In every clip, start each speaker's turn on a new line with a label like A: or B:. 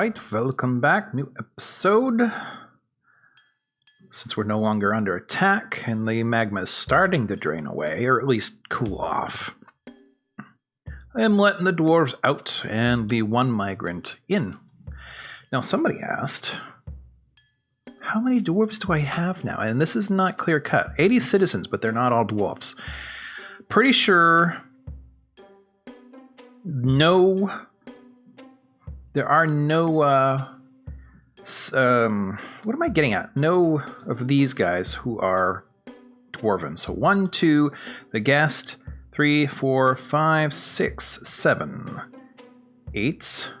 A: Alright, welcome back. New episode. Since we're no longer under attack and the magma is starting to drain away, or at least cool off, I am letting the dwarves out and the one migrant in. Now somebody asked, how many dwarves do I have now? And this is not clear cut. 80 citizens, but they're not all dwarves. Pretty sure there are no, what am I getting at? No of these guys who are dwarven. So 1, 2, the guest, 3, 4, 5, 6, 7, 8.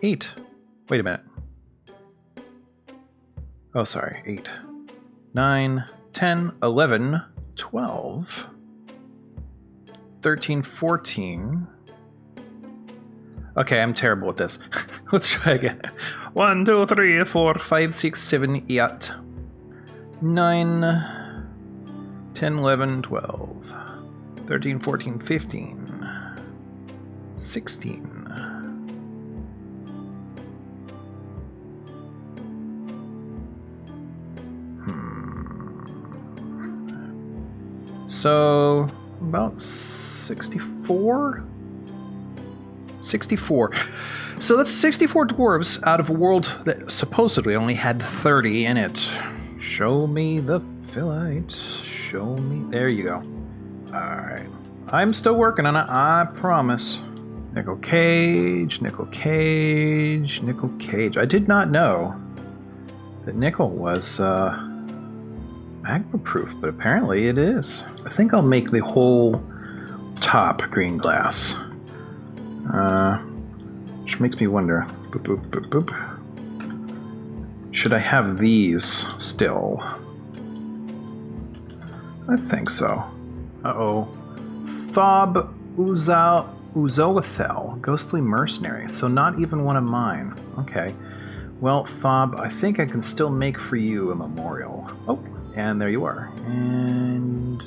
A: 8. Wait a minute. Oh, sorry. 8, 9, 10, 11, 12, 13, 14. Okay, I'm terrible at this. Let's try again. 1, 2, 3, 4, 5, 6, 7, 8, 9, 10, 11, 12, 13, 14, 15, 16. So, about 64? 64. So that's 64 dwarves out of a world that supposedly only had 30 in it. Show me the phyllite. Show me. There you go. Alright. I'm still working on it, I promise. Nickel cage, nickel cage, nickel cage. I did not know that nickel was magma proof, but apparently it is. I think I'll make the whole top green glass. Which makes me wonder. Boop, boop, boop, boop. Should I have these still? I think so. Uh-oh. Thur Zahl, Uzoathel, ghostly mercenary. So not even one of mine. Okay. Well, Thur, I think I can still make for you a memorial. Oh, and there you are. And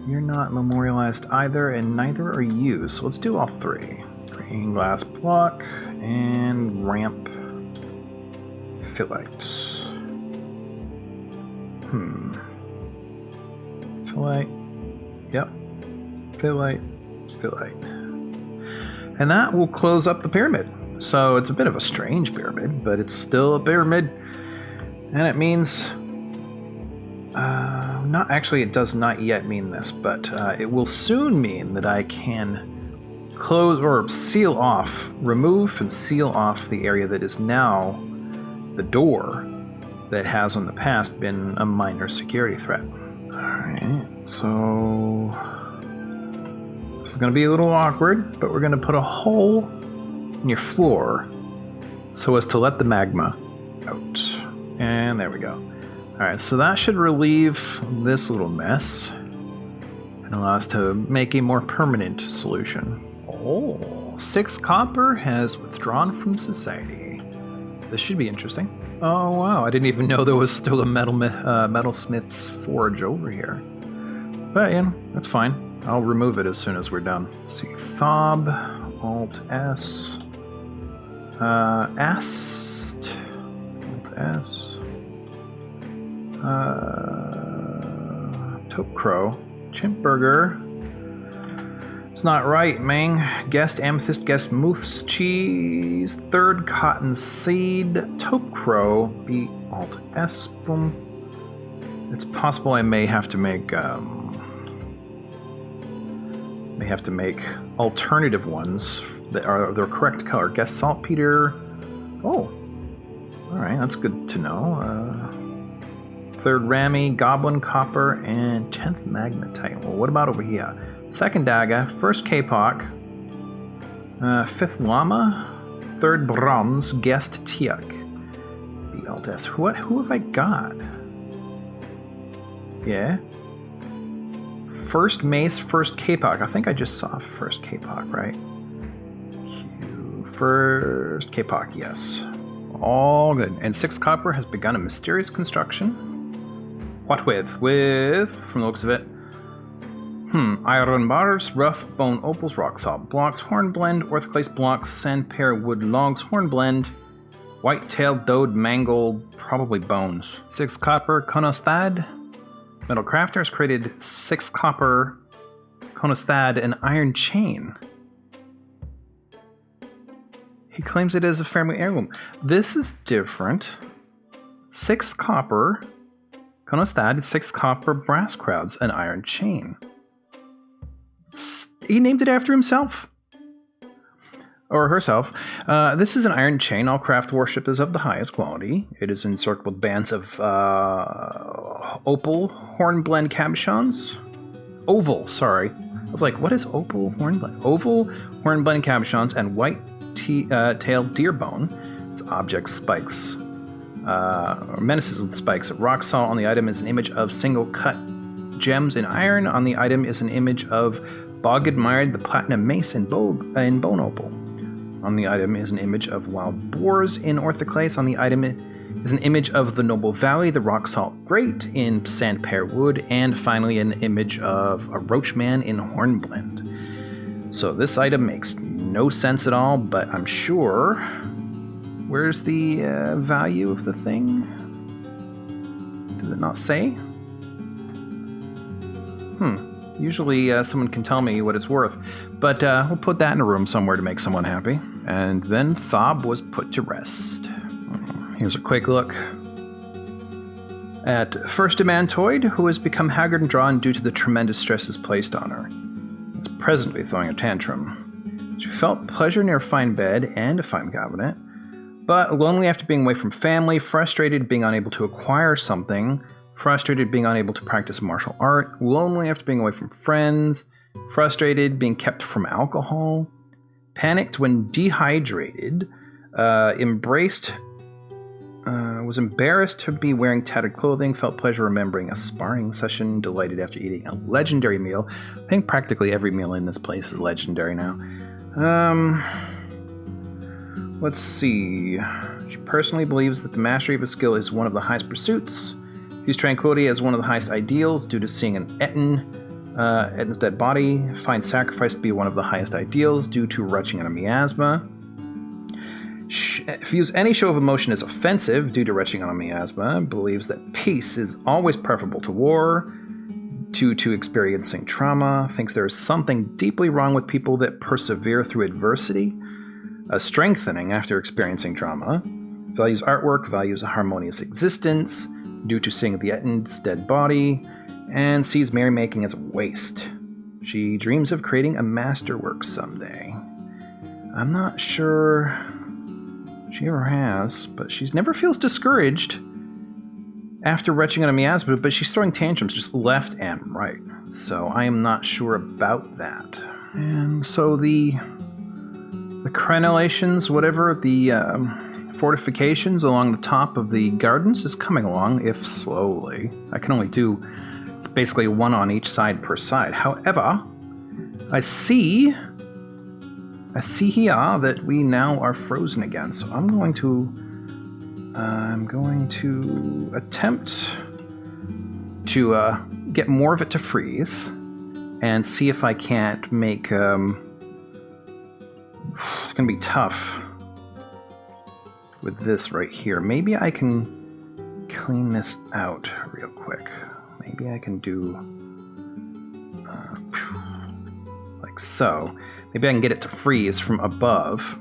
A: you're not memorialized either, and neither are you. So let's do all three. Green glass block and ramp phyllite. Phyllite. Yep. Phyllite. Phyllite. And that will close up the pyramid. So it's a bit of a strange pyramid, but it's still a pyramid. And it means... not actually, it does not yet mean this, but it will soon mean that I can close or seal off, remove and seal off the area that is now the door that has in the past been a minor security threat. Alright, so this is going to be a little awkward, but we're going to put a hole in your floor so as to let the magma out. And there we go. Alright, so that should relieve this little mess and allow us to make a more permanent solution. Oh, 6 copper has withdrawn from society. This should be interesting. Oh wow, I didn't even know there was still a metalsmith's forge over here. But yeah, that's fine. I'll remove it as soon as we're done. Let's see, Thob, Alt S, Ast, Alt S. Taupe Crow, Chimp Burger. It's not right, Ming. Guest Amethyst, Guest Moose Cheese, Third Cotton Seed, Taupe Crow, B Alt S. Boom. It's possible I may have to make alternative ones that are the correct color. Guest Saltpeter. Oh, all right, that's good to know. Third Rami, Goblin Copper, and 10th Magnetite. Well, what about over here? Second Dagger, first Kapok, 5th Llama, 3rd Bronze, Guest Tiak. BLS. Who have I got? Yeah. First Mace, first Kapok. I think I just saw first Kapok, right? First Kapok, yes. All good. And 6 Copper has begun a mysterious construction. What with? With, from the looks of it, Iron bars, rough bone opals, rock salt blocks, hornblende, orthoclase blocks, sandpear wood logs, hornblende, white-tailed dode mangle, probably bones. 6 copper, conostad. Metal crafters created 6 copper, conostad, and iron chain. He claims it is a family heirloom. This is different. 6 copper, conostad, 6 copper brass crowds, and iron chain. He named it after himself. Or herself. This is an iron chain. All craft worship is of the highest quality. It is encircled with bands of opal hornblende cabochons. Oval, sorry. I was like, what is opal hornblende? Oval hornblende cabochons and white-tailed deer bone. It's object spikes. Menaces with spikes. Rock salt on the item is an image of single cut gems in iron. On the item is an image of Bog admired the platinum mace in bone opal. On the item is an image of wild boars in orthoclase. On the item is an image of the noble valley, the rock salt grate in sandpear wood, and finally an image of a roachman in hornblende. So this item makes no sense at all, but I'm sure. Where's the value of the thing? Does it not say? Usually someone can tell me what it's worth, but we'll put that in a room somewhere to make someone happy. And then Thob was put to rest. Here's a quick look at First Demantoid, who has become haggard and drawn due to the tremendous stresses placed on her. Is presently throwing a tantrum. She felt pleasure near a fine bed and a fine cabinet, but lonely after being away from family, frustrated being unable to acquire something, frustrated being unable to practice martial art, lonely after being away from friends, frustrated being kept from alcohol, panicked when dehydrated, was embarrassed to be wearing tattered clothing, felt pleasure remembering a sparring session, delighted after eating a legendary meal. I think practically every meal in this place is legendary now. Let's see. She personally believes that the mastery of a skill is one of the highest pursuits. Views tranquility as one of the highest ideals due to seeing an Ettin's dead body. Finds sacrifice to be one of the highest ideals due to retching on a miasma. Views any show of emotion as offensive due to retching on a miasma. Believes that peace is always preferable to war due to experiencing trauma. Thinks there is something deeply wrong with people that persevere through adversity. Strengthening after experiencing trauma. Values artwork, values a harmonious existence due to seeing the Ettin's dead body, and sees merrymaking as a waste. She dreams of creating a masterwork someday. I'm not sure she ever has, but she never feels discouraged after retching on a miasma, but she's throwing tantrums just left and right. So I am not sure about that. And so the crenellations, whatever, the fortifications along the top of the gardens is coming along, if slowly. I can only do, it's basically one on each side per side. However, I see here that we now are frozen again. So I'm going to attempt to get more of it to freeze and see if I can't make, it's going to be tough with this right here. Maybe I can clean this out real quick. Maybe I can do like so. Maybe I can get it to freeze from above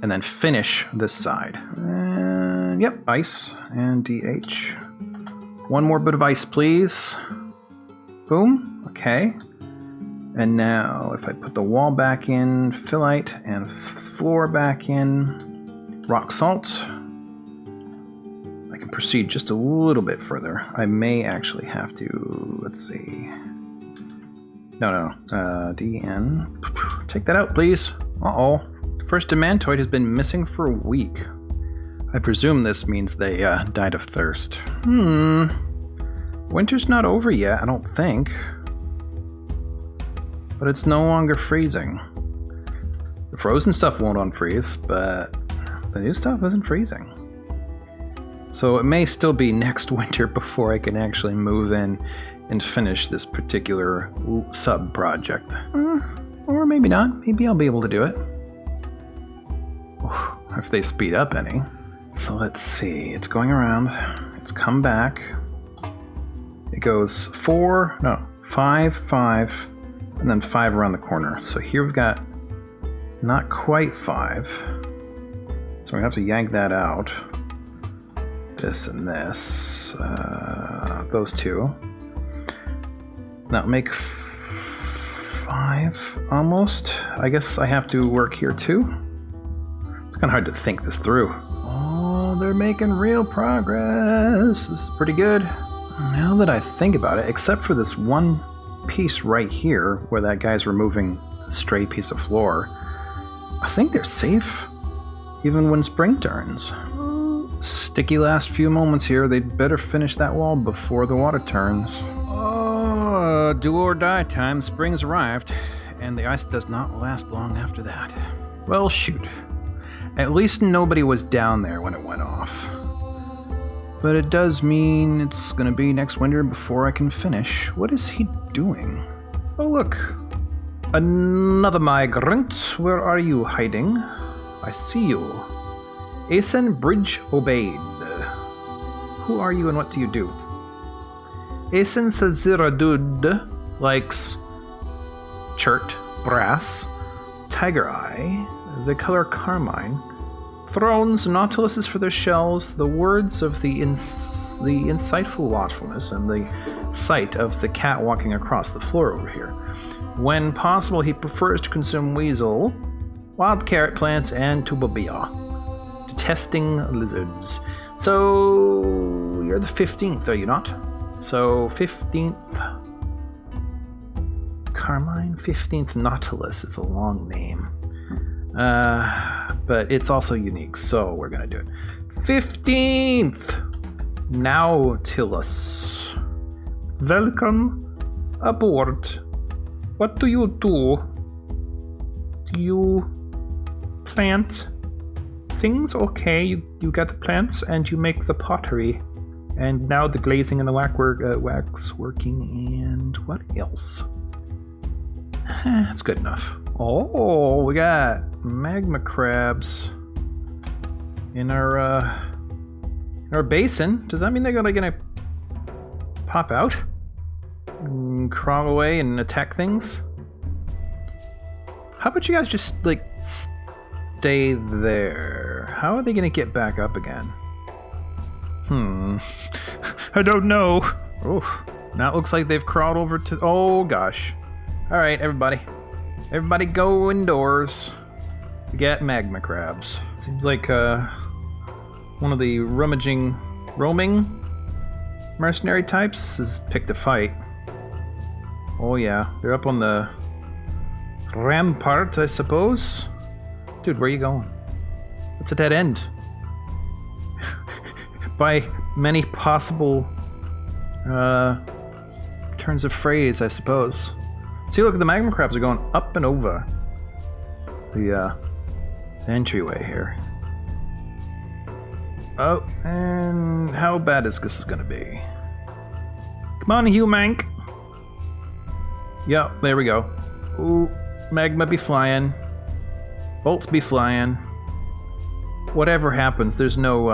A: and then finish this side. And yep, ice and DH. One more bit of ice, please. Boom. Okay. And now if I put the wall back in, phyllite, and floor back in, rock salt, I can proceed just a little bit further. I may actually have to, let's see. No, DN. Take that out, please. Uh-oh. First Demantoid has been missing for a week. I presume this means they died of thirst. Winter's not over yet, I don't think. But it's no longer freezing. The frozen stuff won't unfreeze, but the new stuff isn't freezing. So it may still be next winter before I can actually move in and finish this particular sub-project. Or maybe not. Maybe I'll be able to do it. If they speed up any. So let's see. It's going around. It's come back. It goes 5, 5, and then 5 around the corner. So here we've got not quite 5. So we have to yank that out. This and this. Those two. Now make 5 almost. I guess I have to work here too. It's kind of hard to think this through. Oh, they're making real progress. This is pretty good. Now that I think about it, except for this one piece right here where that guy's removing a stray piece of floor, I think they're safe even when spring turns. Sticky last few moments here. They'd better finish that wall before the water turns. Oh, do or die time. Spring's arrived, and the ice does not last long after that. Well, shoot. At least nobody was down there when it went off. But it does mean it's gonna be next winter before I can finish. What is he doing? Oh, look. Another migrant. Where are you hiding? I see you. Asen Bridge Obeyed. Who are you and what do you do? Asen Saziradud likes chert, brass, tiger eye, the color carmine, thrones, nautiluses for their shells, the words of the insightful watchfulness, and the sight of the cat walking across the floor over here. When possible, he prefers to consume weasel, wild carrot plants, and tubabia. Detesting lizards. So you're the 15th, are you not? So 15th Carmine? 15th Nautilus is a long name. But it's also unique, so we're gonna do it. 15th Nautilus. Welcome aboard. What do you do? Do you plant things? Okay, you got the plants and you make the pottery. And now the glazing and the wax working, and what else? That's good enough. Oh, we got magma crabs in our basin. Does that mean they're gonna pop out and crawl away and attack things? How about you guys just like stay there? How are they gonna get back up again? I don't know. Oh, now it looks like they've crawled over to... Oh, gosh. All right, everybody. Everybody go indoors. We got magma crabs. Seems like one of the roaming mercenary types has picked a fight. Oh, yeah. They're up on the rampart, I suppose. Dude, where are you going? What's a dead end? By many possible turns of phrase, I suppose. See, look, the magma crabs are going up and over the entryway here. Oh, and how bad is this going to be? Come on, Humank. Yep, there we go. Ooh, magma be flying. Bolts be flying. Whatever happens, there's no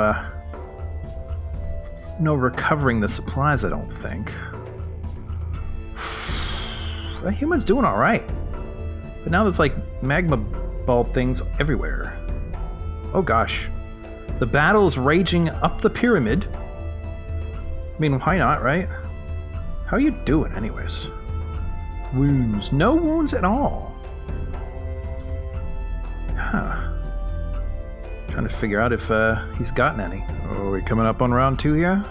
A: recovering the supplies, I don't think. The human's doing all right. But now there's like magma ball things everywhere. Oh gosh. The battle is raging up the pyramid. I mean, why not, right? How are you doing anyways? Wounds. No wounds at all. Huh. Trying to figure out if he's gotten any. Oh, are we coming up on round 2 here?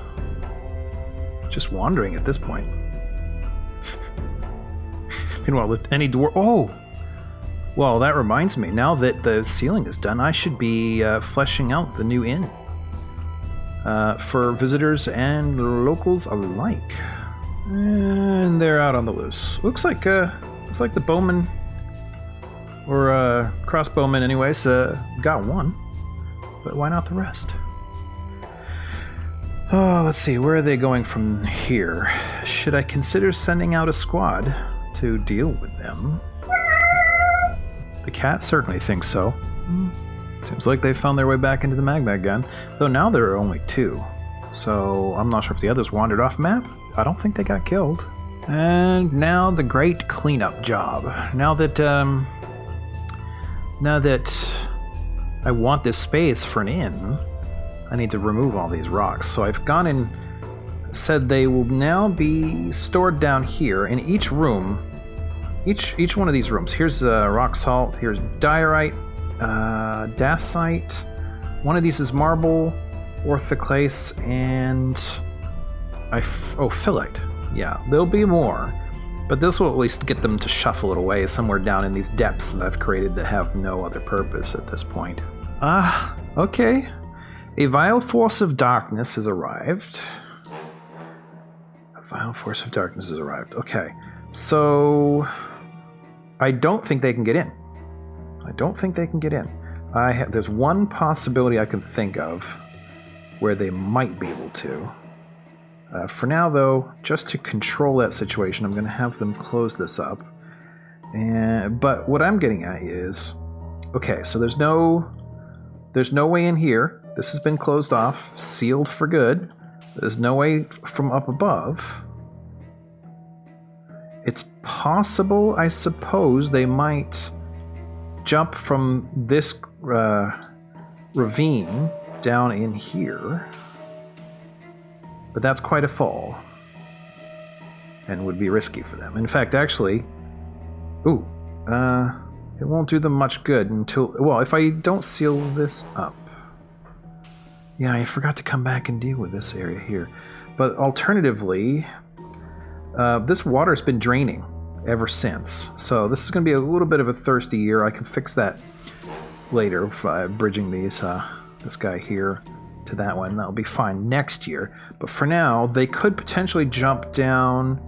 A: Just wandering at this point. Meanwhile, any dwarf... Oh! Well, that reminds me. Now that the ceiling is done, I should be fleshing out the new inn. For visitors and locals alike. And they're out on the loose. Looks like the bowman... Or crossbowman anyways, got one. But why not the rest? Oh, let's see. Where are they going from here? Should I consider sending out a squad to deal with them? The cat certainly thinks so. Seems like they found their way back into the magma again. Though now there are only 2. So I'm not sure if the others wandered off map. I don't think they got killed. And now the great cleanup job. Now that I want this space for an inn, I need to remove all these rocks. So I've gone and said they will now be stored down here in each room. Each one of these rooms. Here's rock salt. Here's diorite, dacite. One of these is marble, orthoclase, and phyllite. Yeah, there'll be more, but this will at least get them to shuffle it away somewhere down in these depths that I've created that have no other purpose at this point. Okay. A vile force of darkness has arrived. A vile force of darkness has arrived. Okay, so I don't think they can get in. There's one possibility I can think of where they might be able to. For now, though, just to control that situation, I'm going to have them close this up. But what I'm getting at is, okay, so there's no way in here. This has been closed off, sealed for good. There's no way from up above. It's possible, I suppose, they might jump from this ravine down in here. But that's quite a fall. And would be risky for them. In fact, actually... Ooh. It won't do them much good until... Well, if I don't seal this up. Yeah, I forgot to come back and deal with this area here. But alternatively... this water's been draining ever since. So this is going to be a little bit of a thirsty year. I can fix that later by bridging these, this guy here to that one. That'll be fine next year. But for now, they could potentially jump down,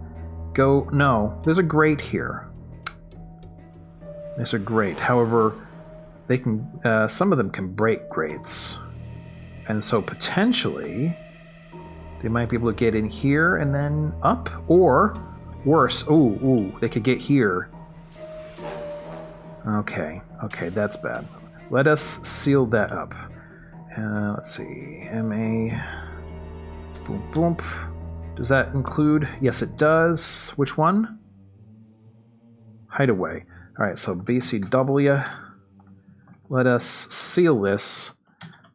A: go... No, there's a grate here. There's a grate. However, they can... some of them can break grates. And so potentially, they might be able to get in here and then up. Or, worse, ooh, they could get here. Okay, that's bad. Let us seal that up. Let's see, MA, boom, boom. Does that include? Yes, it does. Which one? Hideaway. All right, so BCW. Let us seal this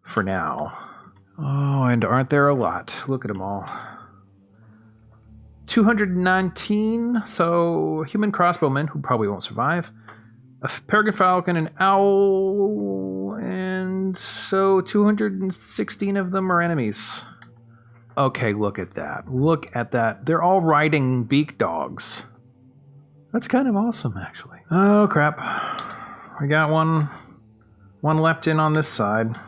A: for now. Oh, and aren't there a lot? Look at them all. 219, so human crossbowmen, who probably won't survive. A peregrine falcon, an owl, and so 216 of them are enemies. Okay, look at that. Look at that. They're all riding beak dogs. That's kind of awesome, actually. Oh, crap. We got one left in on this side.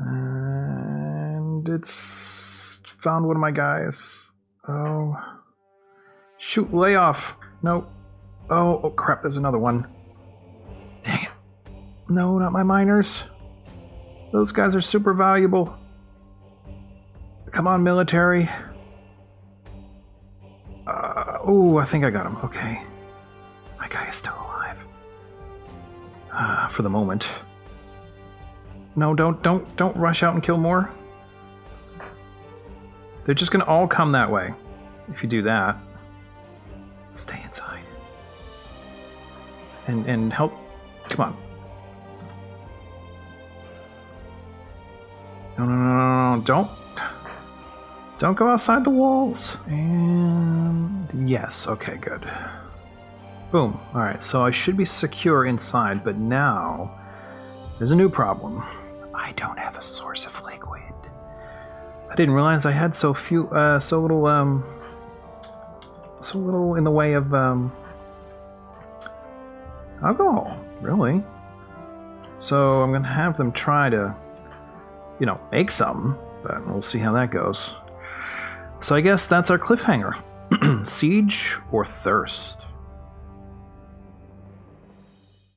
A: And it's found one of my guys. Oh. Shoot, lay off. Nope. Oh, crap, there's another one. Dang it. No, not my miners. Those guys are super valuable. Come on, military. I think I got him. Okay. My guy is still alive. For the moment. No, don't rush out and kill more. They're just gonna all come that way. If you do that. Stay inside. And help. Come on. No. Don't go outside the walls. And yes, okay, good. Boom. Alright, so I should be secure inside, but now there's a new problem. I don't have a source of liquid. I didn't realize I had so little in the way of alcohol, really. So I'm gonna have them try to, make some, but we'll see how that goes. So I guess that's our cliffhanger. Siege or thirst?